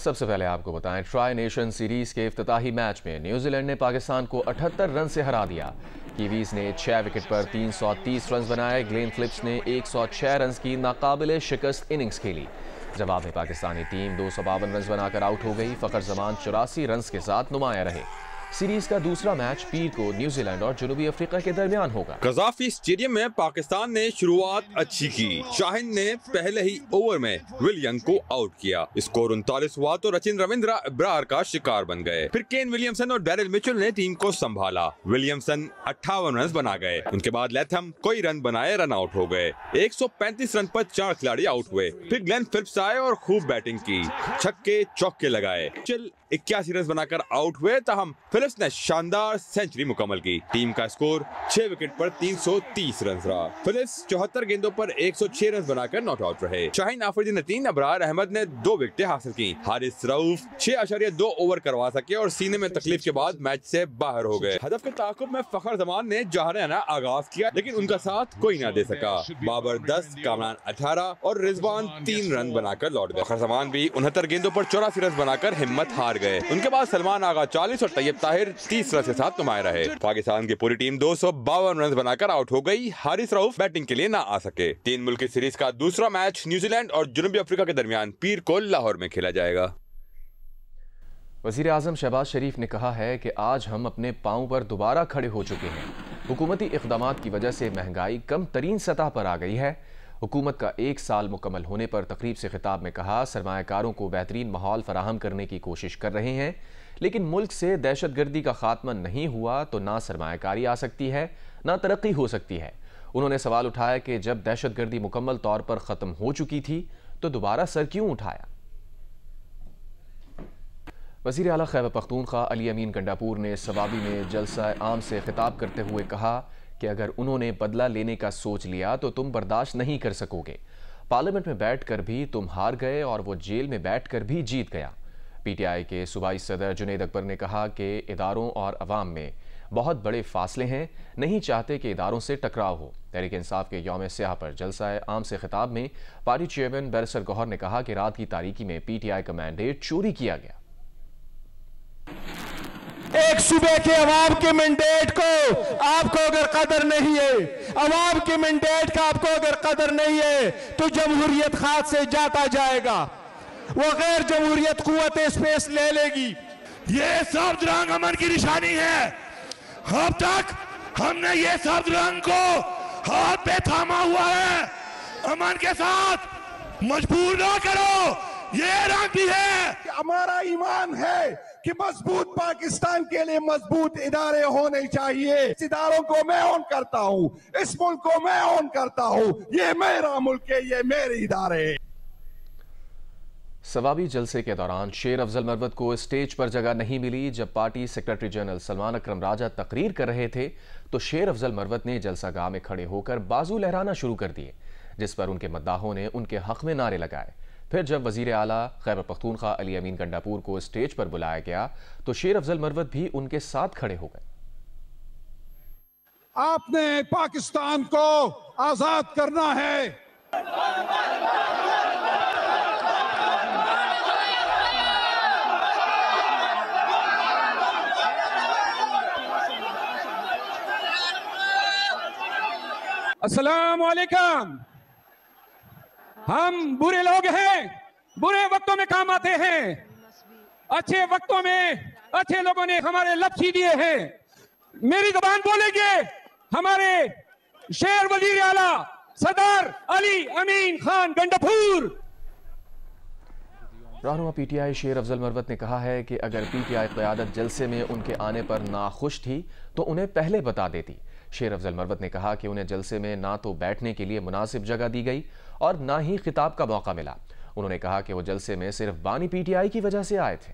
सबसे पहले आपको बताएं, ट्राई नेशन सीरीज के इफ्तिताही मैच में न्यूजीलैंड ने पाकिस्तान को 78 रन से हरा दिया। कीवीज ने 6 विकेट पर 330 रन बनाए। ग्लेन फिलिप्स ने 106 रन की नाकाबिले शिकस्त इनिंग्स खेली। जवाब में पाकिस्तानी टीम 252 रन बनाकर आउट हो गई। फखर जमान 84 रन के साथ नुमाया रहे। सीरीज का दूसरा मैच पीर को न्यूजीलैंड और जनूबी अफ्रीका के दरमियान होगा। कज़ाफी स्टेडियम में पाकिस्तान ने शुरुआत अच्छी की। शाहिन ने पहले ही ओवर में विलियम को आउट किया। स्कोर 39 हुआ तो सचिन रविंद्र इब्रार का शिकार बन गए। फिर केन विलियमसन और डैरिल मिचेल ने टीम को संभाला। विलियमसन 58 रन बना गए। उनके बाद लैथम कोई रन बनाए रन आउट हो गए। 135 रन पर 4 खिलाड़ी आउट हुए। फिर ग्लेन फिलिप्स आए और खूब बैटिंग की, छक्के चौके लगाए। 81 रन बनाकर आउट हुए। तहम फिलिप्स ने शानदार सेंचुरी मुकम्मल की। टीम का स्कोर 6 विकेट पर 330 रन रहा। फिलिप्स 74 गेंदों पर 106 रन बनाकर नॉट आउट रहे। शाहीन आफरीदी ने 3, अबरार अहमद ने 2 विकेटें हासिल की। हारिस रऊफ 6.2 ओवर करवा सके और सीने में तकलीफ के बाद मैच से बाहर हो गए। हदफ के ताकुब में फखर जमान ने जौहराना आगाज किया, लेकिन उनका साथ कोई ना दे सका। बाबर 10, कामरान 18 और रिजवान 3 रन बनाकर लौट गए। फखर जमान भी 69 गेंदों पर 84 रन बनाकर हिम्मत हार गए। उनके बाद सलमान आगा 40 और तैयब ताहिर 30 रन के साथ नुमाए रहे। पाकिस्तान की पूरी टीम 252 रन बनाकर आउट हो गई। हारिस रऊफ बैटिंग के लिए ना आ सके। 3 मुल्की सीरीज का दूसरा मैच न्यूजीलैंड और जनूबी अफ्रीका के दरमियान पीर को लाहौर में खेला जाएगा। वज़ीर आज़म शहबाज शरीफ ने कहा है कि आज हम अपने पांव पर दोबारा खड़े हो चुके हैं। हुकूमती इक़दामात की वजह से महंगाई कम तरीन सतह पर आ गई है। हुकूमत का 1 साल मुकम्मल होने पर तकरीब से खिताब में कहा, सरमायाकारों को बेहतरीन माहौल फराहम करने की कोशिश कर रहे हैं, लेकिन मुल्क से दहशतगर्दी का खात्मा नहीं हुआ तो ना सरमायाकारी आ सकती है ना तरक्की हो सकती है। उन्होंने सवाल उठाया कि जब दहशतगर्दी मुकम्मल तौर पर ख़त्म हो चुकी थी तो दोबारा सर क्यों उठाया। वज़ीर आला खैबर पख्तूनख्वा अली अमीन गंडापुर ने सवाबी में जलसा आम से खिताब करते हुए कहा कि अगर उन्होंने बदला लेने का सोच लिया तो तुम बर्दाश्त नहीं कर सकोगे। पार्लियामेंट में बैठकर भी तुम हार गए और वो जेल में बैठकर भी जीत गया। पीटीआई के सूबाई सदर जुनैद अकबर ने कहा कि इदारों और अवाम में बहुत बड़े फासले हैं, नहीं चाहते कि इदारों से टकराव हो। तहरीक इंसाफ के यौम स्याह पर जलसा आम से खिताब में पार्टी चेयरमैन बैरिस्टर गौहर ने कहा कि रात की तारीकी में पीटीआई का मैंडेट चोरी किया गया। एक सूबे के अवाम के मैंडेट को आपको अगर कदर नहीं है, अवाम के मैंडेट का आपको अगर कदर नहीं है तो जमहूरियत हाथ से जाता जाएगा। वो गैर जमहूरियत कुव्वत स्पेस ले लेगी। ये सब्ज रंग अमन की निशानी है। अब तक हमने ये सब्ज रंग को हाथ पे थामा हुआ है। अमन के साथ मजबूर ना करो, ये रंग भी है। हमारा ईमान है कि मजबूत पाकिस्तान के लिए मजबूत इदारे होने चाहिए। इस इदारों को मैं ऑन करता हूँ, इस मुल्क को मैं ऑन करता हूँ। ये मेरा मुल्क है, ये मेरे इदारे हैं। सवाबी जलसे के दौरान शेर अफजल मरवत को स्टेज पर जगह नहीं मिली। जब पार्टी सेक्रेटरी जनरल सलमान अकरम राजा तकरीर कर रहे थे तो शेर अफजल मरवत ने जलसागाह में खड़े होकर बाजू लहराना शुरू कर दिए, जिस पर उनके मद्दाहों ने उनके हक में नारे लगाए। फिर जब वजीर आला खैबर पख्तूनख्वा अली अमीन गंडापुर को स्टेज पर बुलाया गया तो शेर अफजल मरवत भी उनके साथ खड़े हो गए। आपने पाकिस्तान को आजाद करना है। अस्सलाम वालेकुम। हम बुरे लोग हैं, बुरे वक्तों में काम आते हैं। अच्छे वक्तों में अच्छे लोगों ने हमारे लफ्ज़ दिए हैं। मेरी ज़बान बोलेंगे हमारे शेर वजीर आला सदर अली अमीन खान गंडापुर। रहनुमा पीटीआई शेर अफजल मरवत ने कहा है कि अगर पीटीआई क़यादत जलसे में उनके आने पर नाखुश थी तो उन्हें पहले बता देती। शेर अफजल मरवत ने कहा कि उन्हें जलसे में ना तो बैठने के लिए मुनासिब जगह दी गई और ना ही खिताब का मौका मिला। उन्होंने कहा कि वो जलसे में सिर्फ बानी पीटीआई की वजह से आए थे।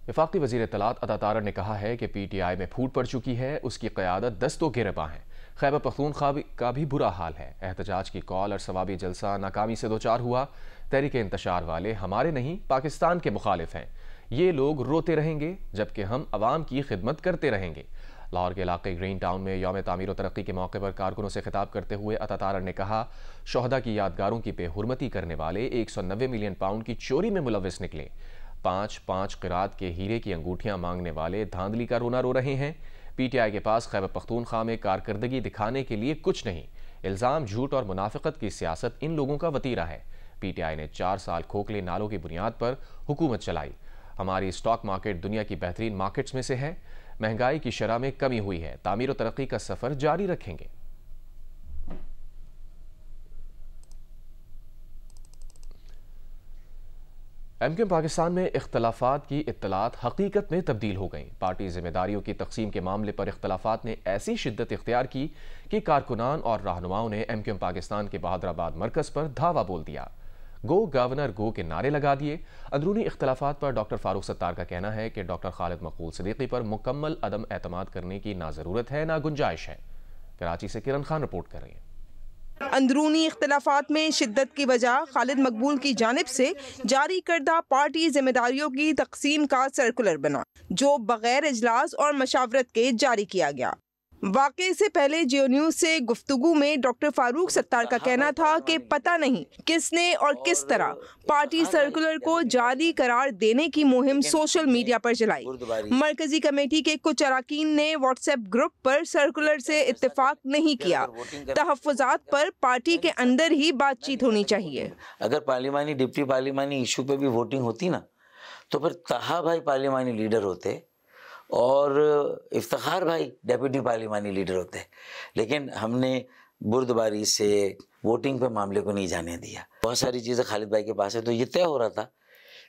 वफाकी वजीर इत्तलात अता तारड़ ने कहा है कि पीटीआई में फूट पड़ चुकी है, उसकी क़यादत दस्तो गिरबा है। खैबर पख्तूनख्वा का भी बुरा हाल है। एहतजाज की कॉल और सवाबी जलसा नाकामी से दोचार हुआ। तहरीक इंतशार वाले हमारे नहीं पाकिस्तान के मुखालिफ हैं। ये लोग रोते रहेंगे जबकि हम अवाम की खिदमत करते रहेंगे। लाहौर के इलाके ग्रीन टाउन में यौम तामीर व तरक्की के मौके पर कारकुनों से खिताब करते हुए अतातारा ने कहा, शोहदा की यादगारों की बेहुरमती करने वाले 190 मिलियन पाउंड की चोरी में मुलविस निकले। 5-5 क़िरात के हीरे की अंगूठियां मांगने वाले धांधली का रोना रो रहे हैं। पीटीआई के पास खैबर पख्तूनख्वा में कारकर्दगी दिखाने के लिए कुछ नहीं। इल्ज़ाम, झूठ और मुनाफिकत की सियासत इन लोगों का वतीरा है। पीटीआई ने 4 साल खोखले नालों की बुनियाद पर हुकूमत चलाई। हमारी स्टॉक मार्केट दुनिया की बेहतरीन मार्केट्स में से है। महंगाई की शरह में कमी हुई है। तामीर और तरक्की का सफर जारी रखेंगे। एमक्यूएम पाकिस्तान में इख्तलाफात की इत्तलात हकीकत में तब्दील हो गई। पार्टी जिम्मेदारियों की तकसीम के मामले पर इख्तलाफात ने ऐसी शिद्दत इख्तियार की कि कारकुनान और रहनुमाओं ने एमक्यूएम पाकिस्तान के बहादुराबाद मरकज पर धावा बोल दिया। गो गवर्नर गो के नारे लगा दिए। अंदरूनी इख्तलाफात पर डॉक्टर फारूक सत्तार का कहना है कि डॉक्टर खालिद मकबूल सिद्दीकी पर मुकम्मल अदम एतमाद करने की ना ज़रूरत है ना गुंजाइश है। कराची से किरण खान रिपोर्ट कर रही है। अंदरूनी इख्तलाफात में शिद्दत की वजह खालिद मकबूल की जानिब से जारी करदा पार्टी जिम्मेदारियों की तकसीम का सर्कुलर बना, जो बगैर इजलास और मशावरत के जारी किया गया। वाक़े से पहले जियो न्यूज़ से गुफ्तगू में डॉक्टर फारूक सत्तार का कहना था कि पता नहीं किसने और किस तरह पार्टी सर्कुलर को जारी करार देने की मुहिम सोशल मीडिया पर चलाई। मरकजी कमेटी के कुछ अरकान ने व्हाट्सएप ग्रुप पर सर्कुलर से इत्तेफाक नहीं किया। तहफ़्फ़ुज़ात पर पार्टी के अंदर ही बातचीत होनी चाहिए। अगर पार्लिमानी डिप्टी पार्लिमानी इशू पे भी वोटिंग होती ना, तो फिर तहा भाई पार्लिमानी लीडर होते और इफ्तिखार भाई डेप्यूटी पार्लिमानी लीडर होते, लेकिन हमने बुर्दबारी से वोटिंग पे मामले को नहीं जाने दिया। बहुत सारी चीज़ें खालिद भाई के पास है, तो ये तय हो रहा था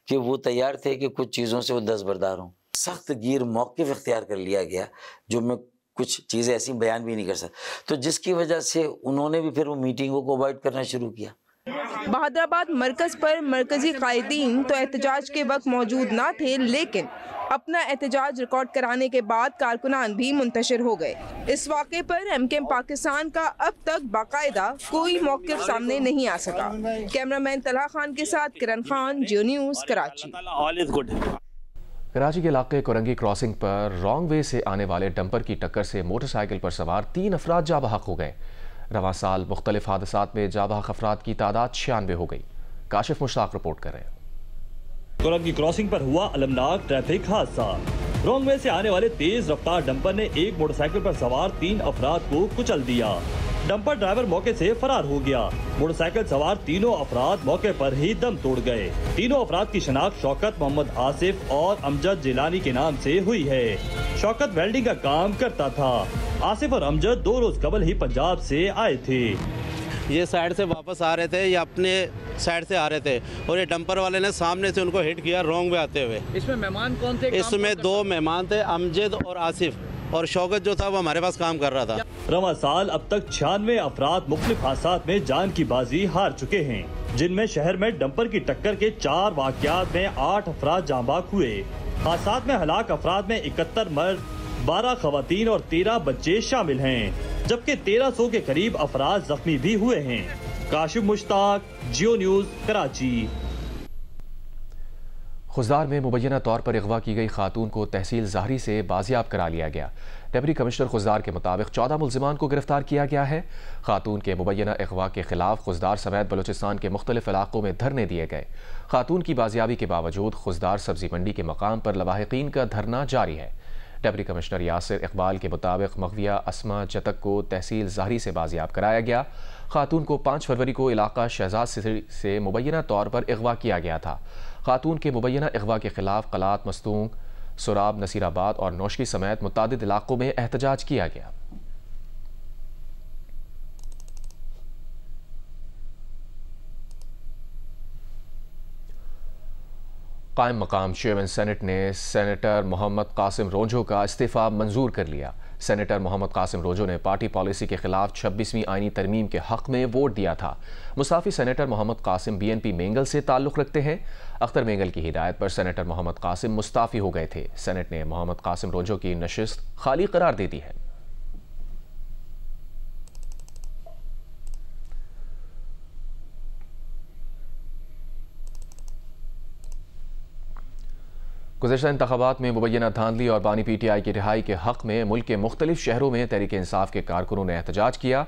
कि वो तैयार थे कि कुछ चीज़ों से वो दस्तबरदार हों। सख्त गिर मौक़िफ़ इख्तियार कर लिया गया, जो मैं कुछ चीज़ें ऐसी बयान भी नहीं कर सकता, तो जिसकी वजह से उन्होंने भी फिर वो मीटिंगों को अवॉइड करना शुरू किया। बहादुराबाद मरकज पर मरकजी कायदीन तो एहतजाज के वक्त मौजूद ना थे, लेकिन अपना एहतजाज रिकॉर्ड कराने के बाद कारकुनान भी मुंतशिर हो गए। इस वाक़े पर एमक्यूएम पाकिस्तान का अब तक बाकायदा कोई मौक़िफ़ सामने नहीं आ सका। कैमरामैन तलहा खान के साथ किरण खान, जियो न्यूज़, कराची। कराची के इलाके कोरंगी क्रॉसिंग पर रॉन्ग वे से आने वाले डंपर की टक्कर से मोटरसाइकिल पर सवार 3 अफराद जाँ बहक हो गए। रवां साल मुख्तलिफ हादसात में जाँ बहक अफराद की तादाद 96 हो गई। काशिफ मुश्ताक रिपोर्ट कर रहे हैं। कोरंगी क्रॉसिंग पर हुआ अलमनाक ट्रैफिक हादसा। रॉन्ग वे से आने वाले तेज रफ्तार डंपर ने एक मोटरसाइकिल पर सवार 3 अफराद को कुचल दिया। डंपर ड्राइवर मौके से फरार हो गया। मोटरसाइकिल सवार तीनों अफराद मौके पर ही दम तोड़ गए। तीनों अफराद की शनाख्त शौकत, मोहम्मद आसिफ और अमजद जिलानी के नाम से हुई है। शौकत वेल्डिंग का काम करता था। आसिफ और अमजद 2 रोज कबल ही पंजाब से आए थे। ये साइड से वापस आ रहे थे या अपने साइड से आ रहे थे और ये डंपर वाले ने सामने से उनको हिट किया रॉन्ग वे आते हुए। इसमें मेहमान कौन थे? इसमें 2 मेहमान थे, अमजद और आसिफ, और शौकत जो था वो हमारे पास काम कर रहा था। रवां साल अब तक 96 अफराद मुख्तलिफ हादसात में जान की बाजी हार चुके हैं, जिनमें शहर में डंपर की टक्कर के 4 वाक़यात में 8 अफराद जाँ बहक हुए। हादसात में हलाक अफराद में 71 मर्द, 12 खवातीन और 13 बच्चे शामिल हैं, जबकि 1300 के करीब अफराद जख्मी भी हुए हैं। काशिफ मुश्ताक, जियो न्यूज़, कराची। खुजदार में मुबैना तौर पर अगवा की गई खातून को तहसील ज़ाहरी से बाजियाब करा लिया गया। डिप्टी कमिश्नर खुजदार के मुताबिक 14 मुल्जिमान को गिरफ्तार किया गया है। खातून के मुबैना अगवा के खिलाफ खुजदार समेत बलूचिस्तान के मुख्तलिफ इलाकों में धरने दिए गए। खातून की बाजियाबी के बावजूद खुजदार सब्जी मंडी के मकाम पर लवाहिकीन का धरना जारी है। डिप्टी कमिश्नर यासिर इकबाल के मुताबिक मगविया अस्मा जतक को तहसील ज़ाहरी से बाजियाब कराया गया। खातून को 5 फरवरी को इलाका शहजाद से मुबैना तौर पर अगवा किया गया था। खातून के मुबैना अगवा के खिलाफ कलात, मस्तूंग, सुराब, नसीराबाद और नौशकी समेत मुतादिद इलाकों में एहतजाज किया गया। कायम मकाम चेयरमैन सेनेट ने सेनेटर मोहम्मद कासिम रोंझो का इस्तीफ़ा मंजूर कर लिया। सेनेटर मोहम्मद कासिम रोंझो ने पार्टी पॉलिसी के खिलाफ 26वीं आईनी तरमीम के हक में वोट दिया था। मुस्ताफ़ी सेनेटर मोहम्मद कासिम BNP मेंगल से ताल्लुक़ रखते हैं। अख्तर मेंगल की हिदायत पर सेनेटर मोहम्मद कासिम मुस्ताफ़ी हो गए थे। सेनेट ने मोहम्मद कासिम रोंझो की नशिस्त खाली करार दे दी है। गुज़श्ता इंतख़ाबात में मुबैना धांधली और बानी PTI की रिहाई के हक़ में मुल्क के मुख्तलिफ शहरों में तहरीक इंसाफ के कारकुनों ने एहतजाज किया।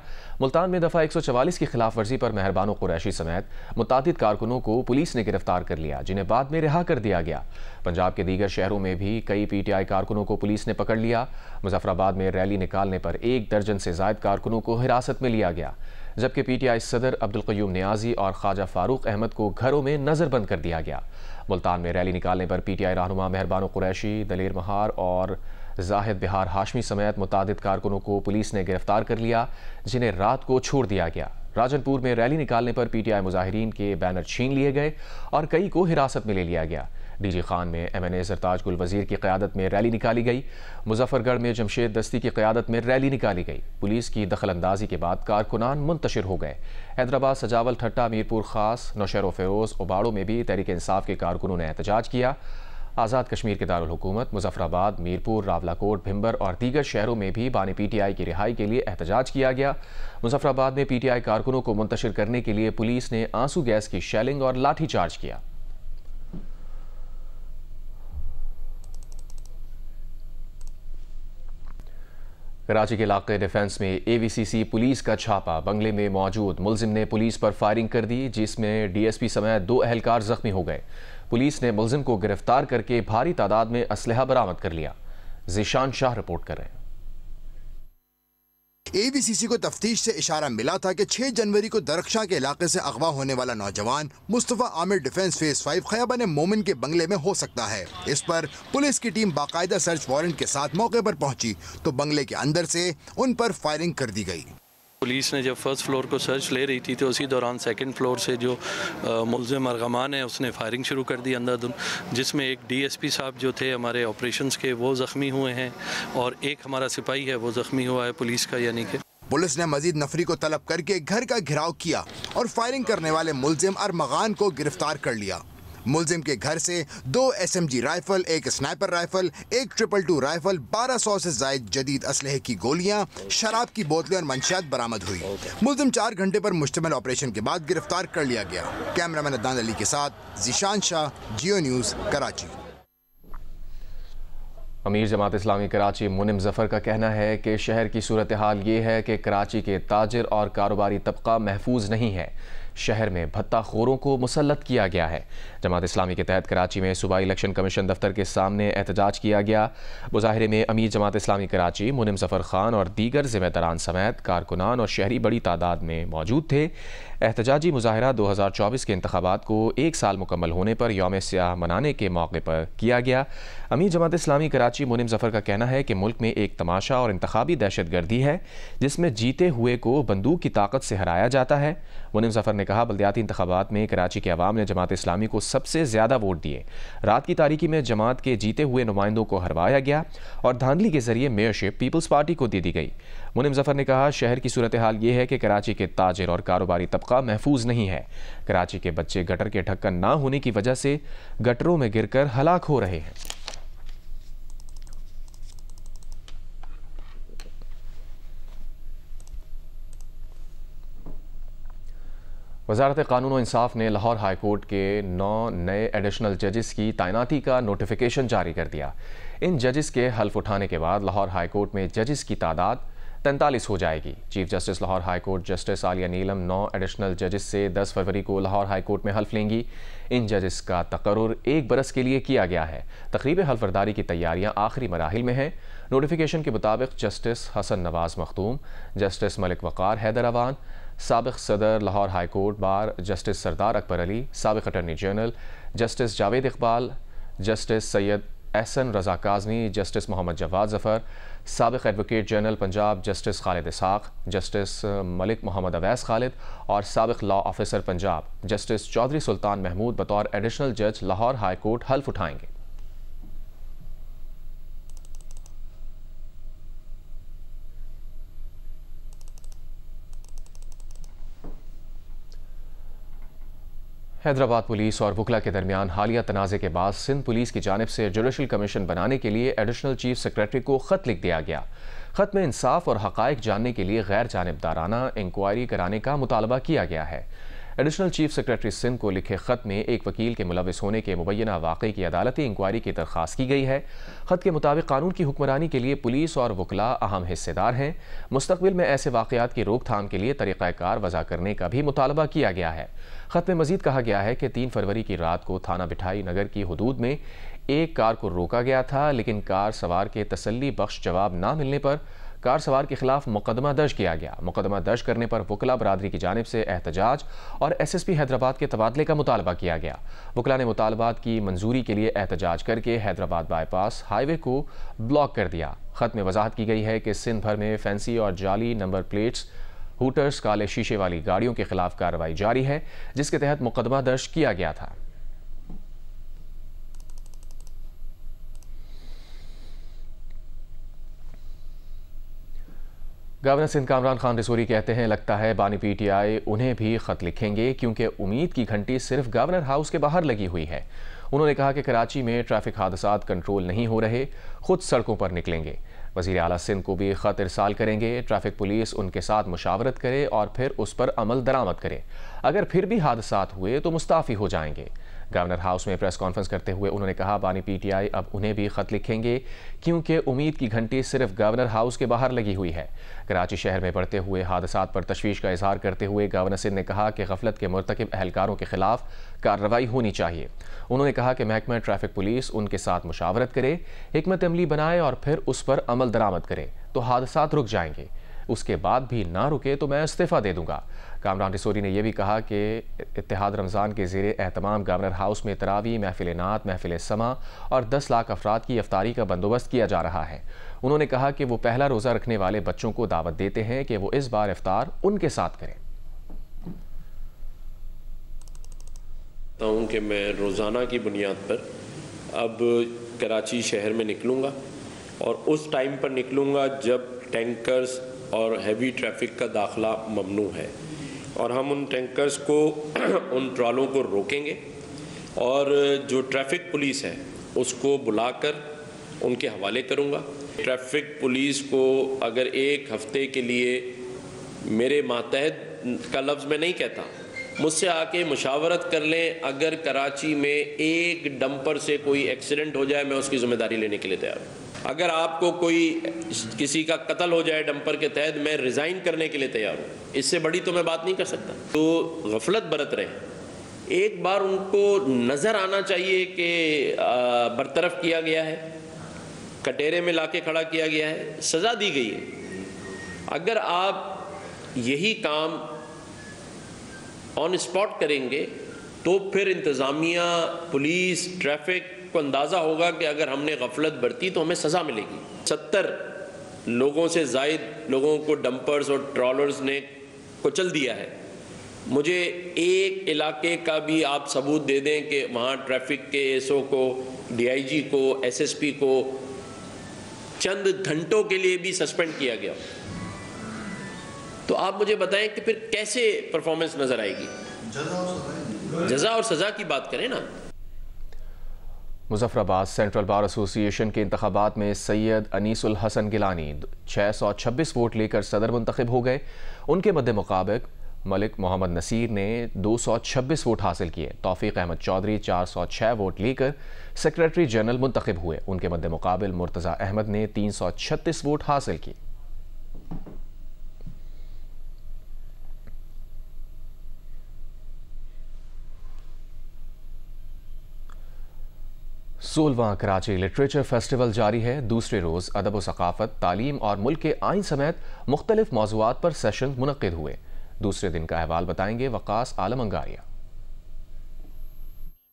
मुल्तान में दफ़ा 144 की खिलाफ वर्जी पर मेहरबान कुरैशी समेत मुतादिद कारकुनों को पुलिस ने गिरफ्तार कर लिया, जिन्हें बाद में रिहा कर दिया गया। पंजाब के दीगर शहरों में भी कई PTI कारकुनों को पुलिस ने पकड़ लिया। मुजफ्फराबाद में रैली निकालने पर 1 दर्जन से ज़ायद कारकुनों को हिरासत में लिया गया, जबकि PTI सदर अब्दुल क़य्यूम नियाज़ी और ख्वाजा फारूक अहमद को घरों में नज़रबंद कर दिया गया। मुल्तान में रैली निकालने पर PTI रहनुमा मेहरबान कुरैशी, दलेर महार और जाहिद बिहार हाशमी समेत मुतादिद कारकुनों को पुलिस ने गिरफ्तार कर लिया, जिन्हें रात को छोड़ दिया गया। राजनपुर में रैली निकालने पर PTI मुजाहिरीन के बैनर छीन लिए गए और कई को हिरासत में ले लिया गया। DG खान में MNA सरताज गुल वजीर की क़यादत में रैली निकाली गई। मुजफ्फरगढ़ में जमशेद दस्ती की क़यादत में रैली निकाली गई। पुलिस की दखलंदाजी के बाद कारकुनान मुंतशिर हो गए। हैदराबाद, सजावल, ठट्टा, मीरपुर खास, नौशहर फ़िरोज़, उबाड़ों में भी तहरीक इंसाफ के कारकुनों ने एहतजाज किया। आज़ाद कश्मीर के दारुल हुकूमत मुजफ्फराबाद, मीरपुर, रावलाकोट, भिम्बर और दीगर शहरों में भी बानी PTI की रिहाई के लिए एहतजाज किया गया। मुजफ्फराबाद में PTI कारकुनों को मुंतशिर करने के लिए पुलिस ने आंसू गैस की शेलिंग और लाठीचार्ज किया। कराची के इलाके डिफेंस में AVCC पुलिस का छापा। बंगले में मौजूद मुलजिम ने पुलिस पर फायरिंग कर दी, जिसमें DSP समेत 2 अहलकार जख्मी हो गए। पुलिस ने मुलजिम को गिरफ्तार करके भारी तादाद में असलहा बरामद कर लिया। ज़ीशान शाह रिपोर्ट कर रहे हैं। AVCC को तफ्तीश से इशारा मिला था कि 6 जनवरी को दरख्शां के इलाके से अगवा होने वाला नौजवान मुस्तफा आमिर डिफेंस फेज 5 खयाबान मोमिन के बंगले में हो सकता है। इस पर पुलिस की टीम बाकायदा सर्च वारंट के साथ मौके पर पहुंची तो बंगले के अंदर से उन पर फायरिंग कर दी गई। पुलिस ने जब फर्स्ट फ्लोर को सर्च ले रही थी तो उसी दौरान सेकंड फ्लोर से जो मुलजिम अरगमान है उसने फायरिंग शुरू कर दी अंधाधुंध, जिसमें एक DSP साहब जो थे हमारे ऑपरेशंस के वो ज़ख्मी हुए हैं और एक हमारा सिपाही है वो ज़ख्मी हुआ है पुलिस का। यानी कि पुलिस ने मजीद नफरी को तलब करके घर का घेराव किया और फायरिंग करने वाले मुलजिम अरमगान को गिरफ्तार कर लिया। मुलजिम के घर से 2 SMG rifle, 1 sniper rifle, 1 222 rifle, 1200 से जायद जदीद असलहे की गोलियां, शराब की बोतलें और मंशियात बरामद हुई। मुलजिम 4 घंटे पर मुश्तमिल ऑपरेशन के बाद गिरफ्तार कर लिया गया। कैमरामैन अदनान अली के साथ ज़ीशान शाह, जियो न्यूज़, कराची। अमीर जमात इस्लामी कराची मुनिम जफ़र का कहना है कि शहर की सूरत हाल ये है कि कराची के ताजिर और कारोबारी तबका महफूज नहीं है। शहर में भत्ताखोरों को मुसल्लत किया गया है। जमात इस्लामी के तहत कराची में सूबाई इलेक्शन कमीशन दफ्तर के सामने एहतजाज किया गया। मुजाहिरे में अमीर जमात इस्लामी कराची, मुनिम जफ़र खान और दीगर ज़िम्मेदारान समेत कारकुनान और शहरी बड़ी तादाद में मौजूद थे। एहतजाजी मुजाहिरा 2024 के इंतखाबात को 1 साल मुकम्मल होने पर यौम सियाह मनाने के मौके पर किया गया। अमीर जमात इस्लामी कराची मुनिम जफ़र का कहना है कि मुल्क में एक तमाशा और इंतखाबी दहशतगर्दी है, जिसमें जीते हुए को बंदूक की ताकत से हराया जाता है। मुनिम जफ़र ने कहा, बल्दियाती इंतखाबात में कराची के अवाम ने जमात इस्लामी को सबसे ज़्यादा वोट दिए। रात की तारीकी में जमात के जीते हुए नुमाइंदों को हरवाया गया और धांधली के जरिए मेयरशिप पीपल्स पार्टी को दे दी गई। मुनिम जफ़र ने कहा, शहर की सूरत हाल ये है कि कराची के ताजिर और कारोबारी तबका महफूज नहीं है। कराची के बच्चे गटर के ढक्कन ना होने की वजह से गटरों में गिरकर हलाक हो रहे हैं। वज़ारत क़ानून और इंसाफ ने लाहौर हाई कोर्ट के 9 नए एडिशनल जजेस की तैनाती का नोटिफिकेशन जारी कर दिया। इन जजेस के हल्फ उठाने के बाद लाहौर हाई कोर्ट में जजेस की तादाद 43 हो जाएगी। Chief justice Lahore high court justice Aliya Neelam 9 additional जजेस से 10 फरवरी को लाहौर हाई कोर्ट में हल्फ लेंगी। इन जजेस का तकर्रुर 1 बरस के लिए किया गया है। तकरीब हल्फबरदारी की तैयारियां आखिरी मराहिल में हैं। नोटिफिकेशन के मुताबिक जस्टिस हसन नवाज मखदूम, जस्टिस मलिक वक़ार हैदराबाद, साबिक़ सदर Lahore high court bar justice Sardar Akbar Ali, साबिक़ attorney general justice Javed Iqbal, justice Syed Ahsan Raza Kazmi, justice Mohammad Jawad Zafar, साबिक़ advocate general Punjab justice Khalid Ishaq, justice Malik Mohammad Awais Khalid और साबिक़ law officer Punjab justice Chaudhry Sultan Mahmood बतौर एडिशनल जज लाहौर हाई कोर्ट हल्फ उठाएंगे। हैदराबाद पुलिस और वकला के दरमियान हालिया तनाज़े के बाद सिंध पुलिस की जानिब से जुडिशल कमीशन बनाने के लिए एडिशनल चीफ सेक्रेटरी को ख़त लिख दिया गया। ख़त में इंसाफ और हक़ाइक़ जानने के लिए गैर जानिबदाराना इंक्वायरी कराने का मुतालबा किया गया है। एडिशनल चीफ सेक्रेटरी सिंध को लिखे खत में एक वकील के मुलविस होने के मुबैना वाक़े की अदालती इंक्वायरी की दरख्वास्त की गई है। खत के मुताबिक कानून की हुक्मरानी के लिए पुलिस और वकला अहम हिस्सेदार हैं। मुस्तक़बिल में ऐसे वाक़यात की रोकथाम के लिए तरीक़ाकार वज़ा करने का भी मुतालबा किया गया है। खत में मज़ीद कहा गया है कि 3 फरवरी की रात को थाना बिठाई नगर की हदूद में एक कार को रोका गया था, लेकिन कार सवार के तसल्ली बख्श जवाब ना मिलने पर कार सवार के खिलाफ मुकदमा दर्ज किया गया। मुकदमा दर्ज करने पर वकला बरादरी की जानिब से एहतजाज और SSP हैदराबाद के तबादले का मुतालबा किया गया। वकला ने मुतालबात की मंजूरी के लिए एहतजाज करके हैदराबाद बाईपास हाईवे को ब्लॉक कर दिया। खत में वजाहत की गई है कि सिंध भर में फैंसी और जाली नंबर प्लेट्स, हूटर्स, काले शीशे वाली गाड़ियों के खिलाफ कार्रवाई जारी है, जिसके तहत मुकदमा दर्ज किया गया था। गवर्नर सिंध कामरान खान रिसोरी कहते हैं, लगता है बानी PTI उन्हें भी खत लिखेंगे क्योंकि उम्मीद की घंटी सिर्फ गवर्नर हाउस के बाहर लगी हुई है। उन्होंने कहा कि कराची में ट्रैफिक हादसात कंट्रोल नहीं हो रहे, खुद सड़कों पर निकलेंगे। वज़ीर आला सिंध को भी खत इरसाल करेंगे। ट्रैफिक पुलिस उनके साथ मुशावरत करे और फिर उस पर अमल दरामद करे। अगर फिर भी हादसात हुए तो मुस्ताफ़ी हो जाएंगे। गवर्नर हाउस में प्रेस कॉन्फ्रेंस करते हुए उन्होंने कहा, बानी PTI अब उन्हें भी खत लिखेंगे क्योंकि उम्मीद की घंटी सिर्फ गवर्नर हाउस के बाहर लगी हुई है। कराची शहर में बढ़ते हुए हादसात पर तशवीश का इजहार करते हुए गवर्नर सिंध ने कहा कि गफलत के मुर्तकिब एहलकारों के खिलाफ कार्रवाई होनी चाहिए। उन्होंने कहा कि महकमा ट्रैफिक पुलिस उनके साथ मुशावरत करे, हिकमत अमली बनाए और फिर उस पर अमल दरामद करे तो हादसात रुक जाएंगे। उसके बाद भी ना रुके तो मैं इस्तीफ़ा दे दूंगा। कामरान रिसोरी ने यह भी कहा कि इत्तेहाद रमज़ान के ज़ेरे एहतमाम गवर्नर हाउस में तरावी, महफिल नात, महफिल समा और 10 लाख अफराद की इफ्तारी का बंदोबस्त किया जा रहा है। उन्होंने कहा कि वो पहला रोज़ा रखने वाले बच्चों को दावत देते हैं कि वो इस बार इफ्तार उनके साथ करें। कि मैं रोज़ाना की बुनियाद पर अब कराची शहर में निकलूँगा और उस टाइम पर निकलूँगा जब टैंकर्स और हैवी ट्रैफिक का दाखला ममनू है, और हम उन टैंकर्स को उन ट्रॉलों को रोकेंगे और जो ट्रैफिक पुलिस है उसको बुलाकर उनके हवाले करूँगा। ट्रैफिक पुलिस को अगर एक हफ्ते के लिए मेरे मातहत का लफ्ज़ मैं नहीं कहता, मुझसे आके मुशावरत कर लें। अगर कराची में एक डंपर से कोई एक्सीडेंट हो जाए, मैं उसकी ज़िम्मेदारी लेने के लिए तैयार हूँ। अगर आपको कोई किसी का कत्ल हो जाए डंपर के तहत, मैं रिज़ाइन करने के लिए तैयार हूँ। इससे बड़ी तो मैं बात नहीं कर सकता। तो गफलत बरत रहे हैं, एक बार उनको नज़र आना चाहिए कि बरतरफ किया गया है, कटेरे में लाके खड़ा किया गया है, सज़ा दी गई है। अगर आप यही काम ऑन स्पॉट करेंगे तो फिर इंतज़ामिया, पुलिस, ट्रैफिक को अंदाज़ा होगा कि अगर हमने गफलत बरती तो हमें सज़ा मिलेगी। 70 लोगों से ज़ायद लोगों को डंपर्स और ट्रॉलर्स ने कुचल दिया है। मुझे एक इलाके का भी आप सबूत दे दें कि वहाँ ट्रैफिक के ASO को, DIG को, SSP को चंद घंटों के लिए भी सस्पेंड किया गया, तो आप मुझे बताएं कि फिर कैसे परफॉर्मेंस नजर आएगी। जज़ा और सज़ा की बात करें ना। मुजफ्फराबाद सेंट्रल बार एसोसिएशन के इंतखाबात में सैयद अनीसुल हसन गिलानी 626 वोट लेकर सदर मुंतखब हो गए। उनके मद्दे मुकाबिल मलिक मोहम्मद नसीर ने 226 वोट हासिल किए। तौफीक अहमद चौधरी 406 वोट लेकर सेक्रेटरी जनरल मुंतखब हुए। उनके मद्दे मुकाबिल मुर्तज़ा अहमद ने 336 वोट हासिल किए। सोलहवां कराची लिटरेचर फेस्टिवल जारी है। दूसरे रोज़ अदब व सकाफत, तालीम और मुल्क के आइन समेत मुख्तलिफ मौज़ूआत पर सेशन मुनक्किद हुए। दूसरे दिन का अहवाल बताएंगे वकास आलम अंगारिया।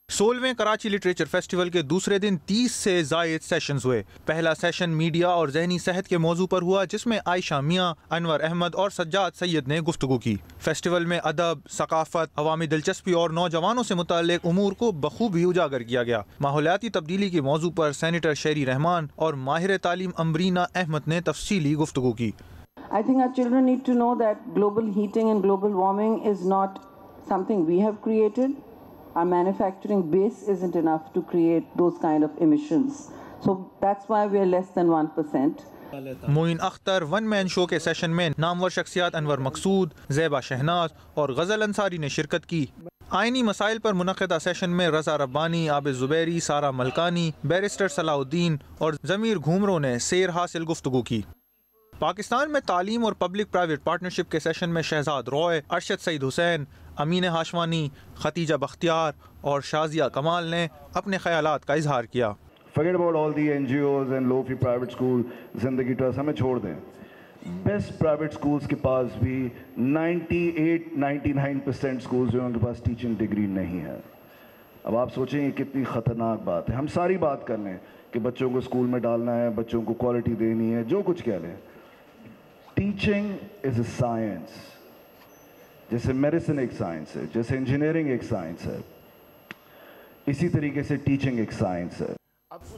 16वें कराची लिटरेचर फेस्टिवल के दूसरे दिन 30 से जायद सेशंस हुए। पहला सेशन मीडिया और जहनी सेहत के मौजू पर हुआ, जिसमें आयशा मियाँ, अनवर अहमद और सज्जाद सैयद ने गुफ्तगू की। फेस्टिवल में अदब, सकाफत, अवामी दिलचस्पी और नौजवानों से मुताल्लिक उमूर को बखूबी उजागर किया गया। माहौलियाती तब्दीली के मौजू पर सेनेटर शेरी रहमान और माहिर तालीम अमरीना अहमद ने तफसीली गुफ्तगू की। I think our children need to know that global heating and global warming is not something we have created. Our manufacturing base isn't enough to create those kind of emissions. So that's why we are less than 1%. Moin Akhtar one man show के session में नामवर शख्सियात अनवर मकसूद, ज़ेबा शहनाज और गज़ल अंसारी ने शिरकत की। आइनी मसाइल पर मुनक़िदा सेशन में रज़ा रब्बानी, आबिद ज़ुबैरी, सारा मलकानी, बैरिस्टर सलाउद्दीन और ज़मीर घूमरों ने सेर हासिल गुफ्तगू की। पाकिस्तान में तालीम और पब्लिक प्राइवेट पार्टनरशिप के सेशन में शहजाद रॉय, अरशद सईद हुसैन, अमीन हाशवानी, खतीजा बख्तियार और शाजिया कमाल ने अपने ख्यालात का इजहार किया। Forget about all the NGOs and low-fee private school, जिंदगी ट्रस्ट हमें छोड़ दें। बेस्ट प्राइवेट स्कूल्स के पास भी 98-99% स्कूल्स जो हैं उनके पास टीचिंग डिग्री नहीं है। अब आप सोचेंगे कितनी ख़तरनाक बात है। हम सारी बात कर लें कि बच्चों को स्कूल में डालना है, बच्चों को क्वालिटी देनी है, जो कुछ कह लें। टीचिंग इज़ अ साइंस, जैसे मेडिसिन एक साइंस है, जैसे इंजीनियरिंग एक साइंस है, इसी तरीके से टीचिंग एक साइंस है।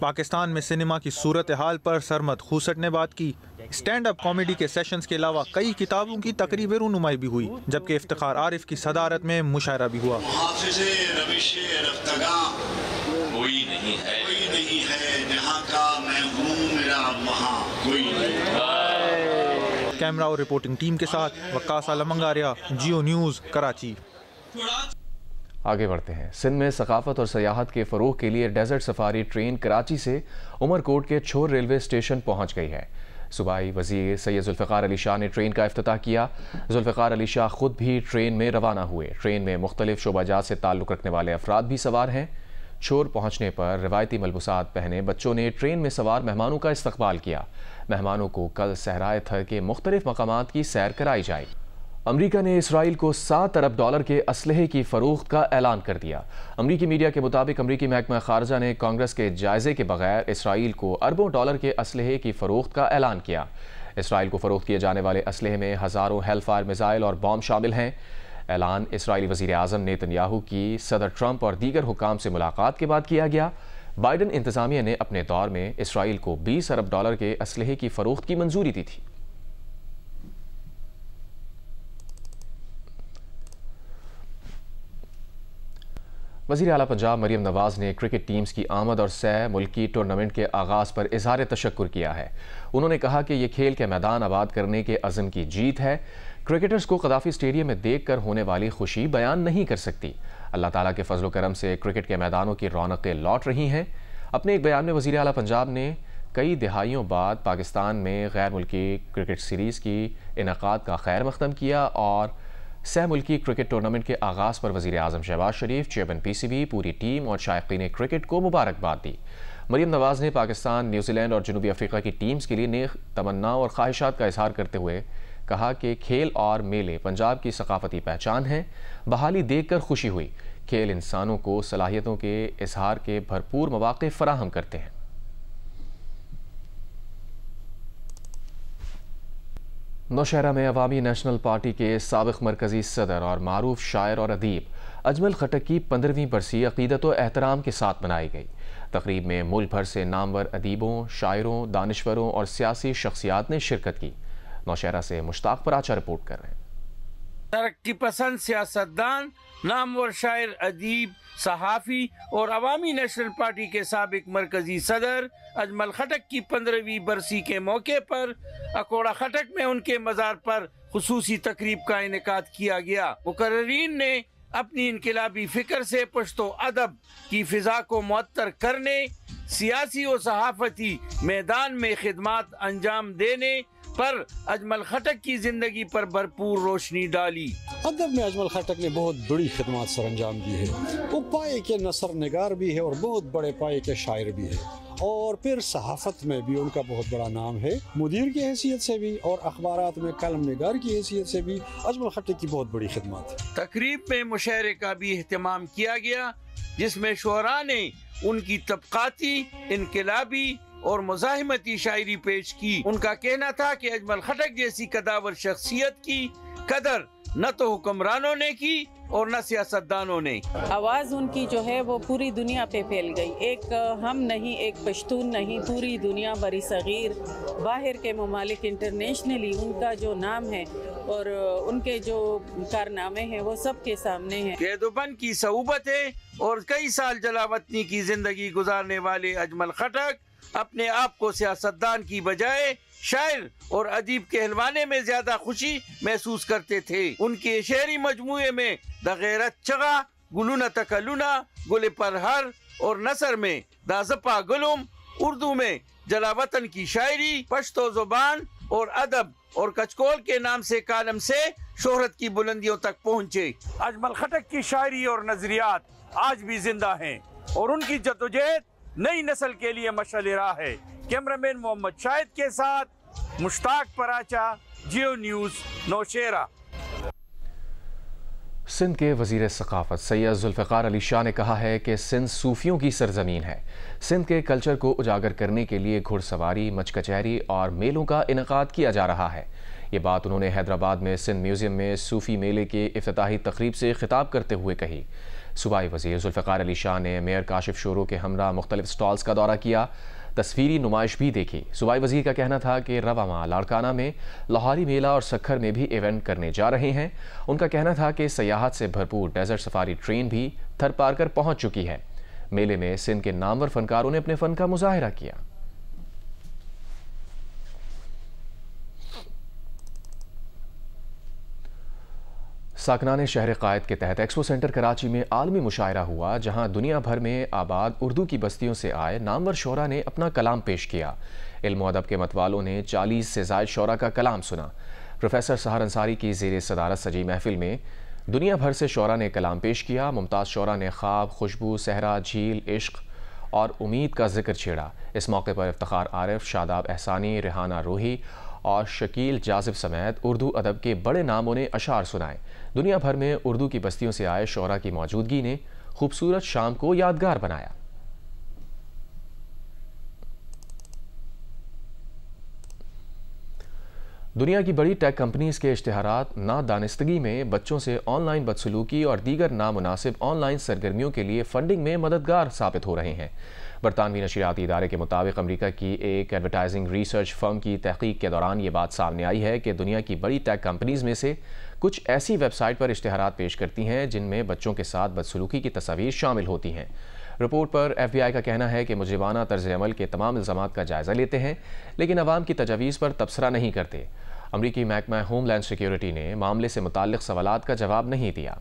पाकिस्तान में सिनेमा की सूरत हाल पर सरमद खूसट ने बात की। स्टैंड अप कॉमेडी के सेशंस के अलावा कई किताबों की तकरीबी रुनुमाई भी हुई, जबकि इफ्तिखार आरिफ की सदारत में मुशायरा भी हुआ। कोई नहीं है जहाँ का मैं हूँ, मेरा वहाँ कोई नहीं। कैमरा और रिपोर्टिंग टीम के साथ वक्कास आलम अंगारिया, जियो न्यूज़, कराची। आगे बढ़ते हैं। सिंध में सकाफत और सयाहत के फ़रोग़ के लिए डेजर्ट सफारी ट्रेन कराची से उमरकोट के छोर रेलवे स्टेशन पहुंच गई है। सूबाई वज़ीर सैयद ज़ुल्फ़िकार अली शाह ने ट्रेन का इफ्तिताह किया। ज़ुल्फ़िकार अली शाह खुद भी ट्रेन में रवाना हुए। ट्रेन में मुख्तलिफ शोबाजात से ताल्लुक़ रखने वाले अफराद भी सवार हैं। छोर पहुँचने पर रिवायती मलबूसात पहने बच्चों ने ट्रेन में सवार मेहमानों का इस्तकबाल किया। मेहमानों को कल सहराए थर के मुख्तलिफ मकामात की सैर कराई जाएगी। अमरीका ने इसराइल को $7 अरब के असलहे की फ़रोख्त का ऐलान कर दिया। अमरीकी मीडिया के मुताबिक अमरीकी महकमा खारजा ने कांग्रेस के जायज़े के बगैर इसराइल को अरबों डॉलर के असलहे की फ़रोख्त का ऐलान किया। इसराइल को फ़रोख्त किए जाने वाले असलहे में हज़ारों हेलफायर मिसाइल और बॉम्ब शामिल हैं। ऐलान इसराइली वज़ीर आज़म नेतन्याहू की सदर ट्रंप और दीगर हुकाम से मुलाकात के बाद किया गया। बाइडन इंतज़ामिया ने अपने दौर में इसराइल को $20 अरब के असलहे की फ़रोख्त की मंजूरी दी थी। वज़ीर आला पंजाब मरियम नवाज़ ने क्रिकेट टीम्स की आमद और सह मुल्की टूर्नामेंट के आगाज़ पर इज़हार तशक्कुर किया है। उन्होंने कहा कि यह खेल के मैदान आबाद करने के अज़्म की जीत है। क्रिकेटर्स को कदाफ़ी स्टेडियम में देख कर होने वाली खुशी बयान नहीं कर सकती। अल्लाह ताला के फजल करम से क्रिकेट के मैदानों की रौनकें लौट रही हैं। अपने एक बयान में वज़ीर आला पंजाब ने कई दिहाइयों बाद पाकिस्तान में गैर मुल्की क्रिकेट सीरीज़ की इनकाद का खैर मक़दम किया और सह मुल्की क्रिकेट टूर्नामेंट के आगाज़ पर वज़ीर आज़म शहबाज शरीफ, चेयरमैन PCB, पूरी टीम और शायकीन क्रिकेट को मुबारकबाद दी। मरियम नवाज़ ने पाकिस्तान, न्यूजीलैंड और जनूबी अफ्रीका की टीम्स के लिए नेक तमन्ना और ख्वाहिशात का इजहार करते हुए कहा कि खेल और मेले पंजाब की सकाफती पहचान है। बहाली देखकर खुशी हुई। खेल इंसानों को सलाहियतों के इजहार के भरपूर मौक़े फराहम करते हैं। नौशहरा में अवामी नेशनल पार्टी के साबिक़ मरकज़ी सदर और मारूफ शायर और अदीब अजमल खटक की 15वीं बरसी अक़ीदत व एहतराम के साथ मनाई गई। तकरीब में मुल्क भर से नामवर अदीबों, शायरों, दानिश्वरों और सियासी शख्सियात ने शिरकत की। नौशहरा से मुश्ताक पराचा रिपोर्ट कर रहे हैं। तरक्की पसंद सियासतदान, नामवर शायर, अदीब, सहाफ़ी और अवामी नेशनल पार्टी के साबिक मरकजी सदर अजमल खटक की 15वीं बरसी के मौके पर अकोड़ा खटक में उनके मज़ार पर खुसूसी तकरीब का इनेकाद किया गया। मुकर्रीन ने अपनी इनकलाबी फिक्र से पुश्तो अदब की फ़िज़ा को मुअत्तर करने, सियासी और सहाफ़ती मैदान में खिदमात अंजाम देने पर अजमल खटक की जिंदगी पर भरपूर रोशनी डाली। अदब में अजमल खटक ने बहुत बड़ी खिदमत सर अंजाम दी है। वो पाए के नसर निगार भी है और बहुत बड़े पाए के शायर भी है, और फिर सहाफ़त में भी उनका बहुत बड़ा नाम है। मुदीर की हैसियत से भी और अखबारात में कलम निगार की हैसियत से भी अजमल खटक की बहुत बड़ी खिदमत है। तकरीब में मुशायरे का भी एहतमाम किया गया, जिसमें शुअरा ने उनकी तबकाती, इनकलाबी और मुज़ाहिमती शायरी पेश की। उनका कहना था कि अजमल खटक जैसी कदावर शख्सियत की कदर न तो हुक्मरानों ने की और न सियासतदानों ने। आवाज़ उनकी जो है वो पूरी दुनिया पे फैल गई। एक हम नहीं, एक पश्तून नहीं, पूरी दुनिया बरी सगीर, बाहर के ममालिक, इंटरनेशनली उनका जो नाम है और उनके जो कारनामे हैं वो सबके सामने हैं। कैदोबन की सऊबत है और कई साल जलावतनी की जिंदगी गुजारने वाले अजमल खटक अपने आप को सियासतदान की बजाय शायर और अदीब कहलवाने में ज्यादा खुशी महसूस करते थे। उनके शेरी मजमूए में द गैरत चगा, गुलूना तकलुना, गुले परहर और नसर में दाजपा गुलुम, उर्दू में जलावतन की शायरी, पश्तो जुबान और अदब और कचकोल के नाम से कालम से शोहरत की बुलंदियों तक पहुँचे। अजमल खटक की शायरी और नजरियात आज भी जिंदा हैं और उनकी जद्दोजहद नई नस्ल के लिए मशाल राह है। कैमरामैन मोहम्मद शाहिद के साथ मुश्ताक पराचा, जियो न्यूज़, नौशेरा। सिंध के वज़ीर सकाफ़त सैयद जुल्फ़िकार अली शाह ने कहा है कि सिंध सूफियों की सरजमीन है। सिंध के कल्चर को उजागर करने के लिए घुड़सवारी, मच कचहरी और मेलों का इनेकाद किया जा रहा है। ये बात उन्होंने हैदराबाद में सिंध म्यूज़ियम में सूफ़ी मेले के इफ्तिताही तकरीब से खिताब करते हुए कही। सूबाई वज़ीर जुल्फ़िकार अली शाह ने मेयर काशिफ शोरो के हमरा मुख्तलिफ स्टॉल्स का दौरा किया, तस्वीरी नुमाइश भी देखी। सूबाई वज़ीर का कहना था कि रवा माह लाड़काना में, लाहौरी मेला और सखर में भी इवेंट करने जा रहे हैं। उनका कहना था कि सयाहत से भरपूर डेजर्ट सफारी ट्रेन भी थर पार कर पहुँच चुकी है। मेले में सिंध के नामवर फनकारों ने अपने फ़न का मुजाहिरा किया। साकनान शहर कायद के तहत एक्सपो सेंटर कराची में आलमी मुशायरा हुआ, जहां दुनिया भर में आबाद उर्दू की बस्तियों से आए नामवर शोरा ने अपना कलाम पेश किया। इल्म व अदब के मतवालों ने 40 से ज़ायद शोरा का कलाम सुना। प्रोफेसर सहर अंसारी की ज़ेर सदारत सजी महफिल में दुनिया भर से शोरा ने कलाम पेश किया। मुमताज़ शोरा ने ख्वाब, खुशबू, सहरा, झील, इश्क और उम्मीद का जिक्र छेड़ा। इस मौके पर इफ्तिखार आरिफ, शादाब एहसानी, रेहाना रूही और शकील जाजिब समेत उर्दू अदब के बड़े नामों ने अशार सुनाए। दुनिया भर में उर्दू की बस्तियों से आए शोरा की मौजूदगी ने खूबसूरत शाम को यादगार बनाया। दुनिया की बड़ी टेक कंपनीज के इश्तिहारात नादानिस्तगी में बच्चों से ऑनलाइन बदसलूकी और दीगर नामुनासिब ऑनलाइन सरगर्मियों के लिए फंडिंग में मददगार साबित हो रहे हैं। बरतानवी नशरियाती इदारे के मुताबिक अमरीका की एक एडवर्टाइजिंग रिसर्च फर्म की तहकीक के दौरान ये बात सामने आई है कि दुनिया की बड़ी टेक कंपनीज में से कुछ ऐसी वेबसाइट पर इश्तिहारात पेश करती हैं जिनमें बच्चों के साथ बदसलूकी की तस्वीर शामिल होती हैं। रिपोर्ट पर FBI का कहना है कि मुजरिमाना तर्ज अमल के तमाम इल्ज़ामात का जायज़ा लेते हैं, लेकिन अवाम की तजावीज़ पर तबसरा नहीं करते। अमरीकी महकमा होमलैंड सिक्योरिटी ने मामले से मुताल्लिक़ सवालात का जवाब नहीं दिया।